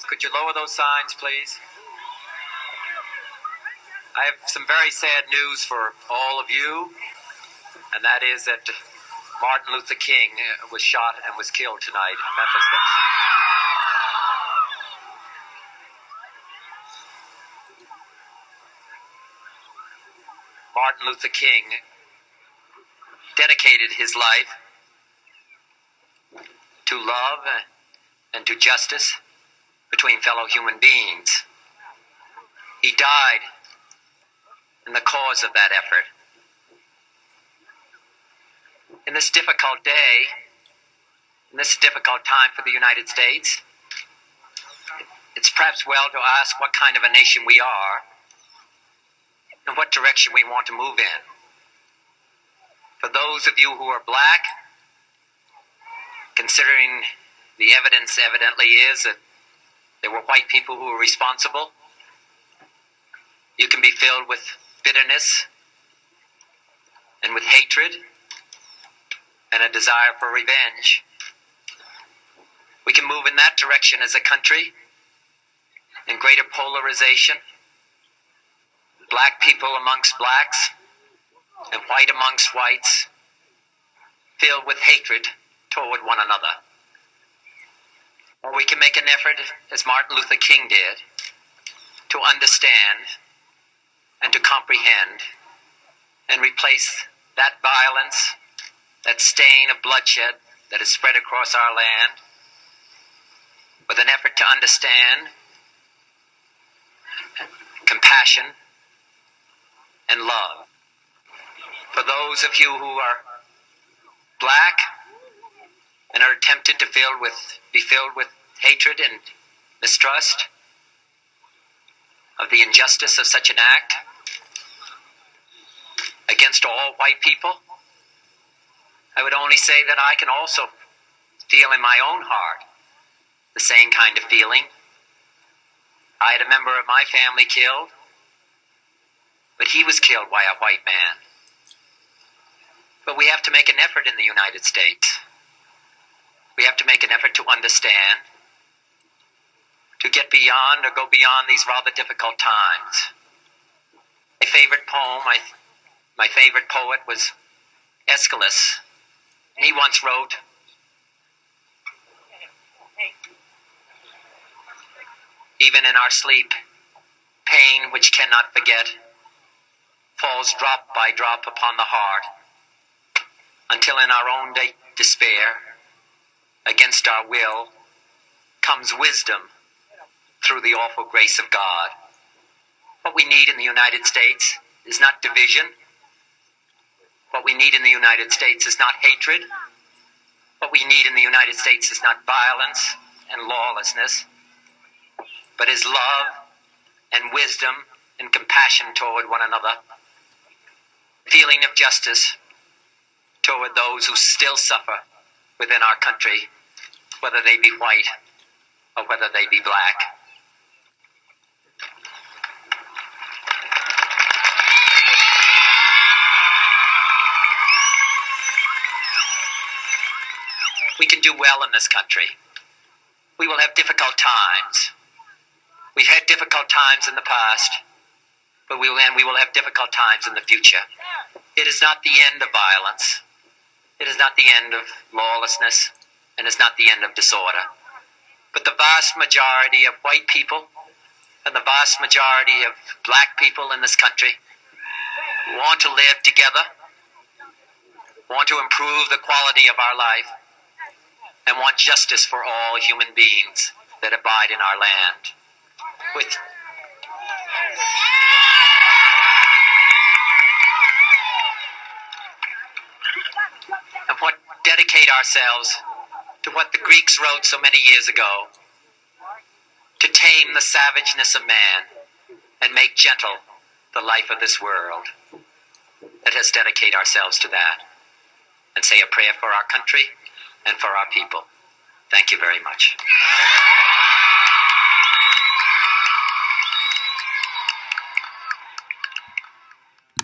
Could you lower those signs, please? I have some very sad news for all of you, and that is that Martin Luther King was shot and was killed tonight in Memphis. Martin Luther King dedicated his life to love and to justice between fellow human beings. He died in the cause of that effort. In this difficult day, in this difficult time for the United States, it's perhaps well to ask what kind of a nation we are and what direction we want to move in. For those of you who are black, considering the evidence evidently is that there were white people who were responsible, you can be filled with bitterness and with hatred and a desire for revenge. We can move in that direction as a country, in greater polarization, black people amongst blacks and white amongst whites, filled with hatred toward one another. Or we can make an effort, as Martin Luther King did, to understand and to comprehend and replace that violence, that stain of bloodshed that is spread across our land, with an effort to understand compassion and love. For those of you who are black and are tempted to be filled with hatred and mistrust of the injustice of such an act against all white people, I would only say that I can also feel in my own heart the same kind of feeling. I had a member of my family killed, but he was killed by a white man. But we have to make an effort in the United States. We have to make an effort to understand, to get beyond or go beyond these rather difficult times. My favorite poem, my favorite poet was Aeschylus. And he once wrote, "Even in our sleep, pain which cannot forget falls drop by drop upon the heart, until in our own despair, against our will, comes wisdom through the awful grace of God." What we need in the United States is not division. What we need in the United States is not hatred. What we need in the United States is not violence and lawlessness, but is love and wisdom and compassion toward one another. Feeling of justice toward those who still suffer within our country, whether they be white or whether they be black. We can do well in this country. We will have difficult times. We've had difficult times in the past, but we will have difficult times in the future. It is not the end of violence. It is not the end of lawlessness, and it's not the end of disorder. But the vast majority of white people and the vast majority of black people in this country want to live together, want to improve the quality of our life, and want justice for all human beings that abide in our land. And what dedicate ourselves to what the Greeks wrote so many years ago, to tame the savageness of man and make gentle the life of this world. Let us dedicate ourselves to that and say a prayer for our country and for our people. Thank you very much.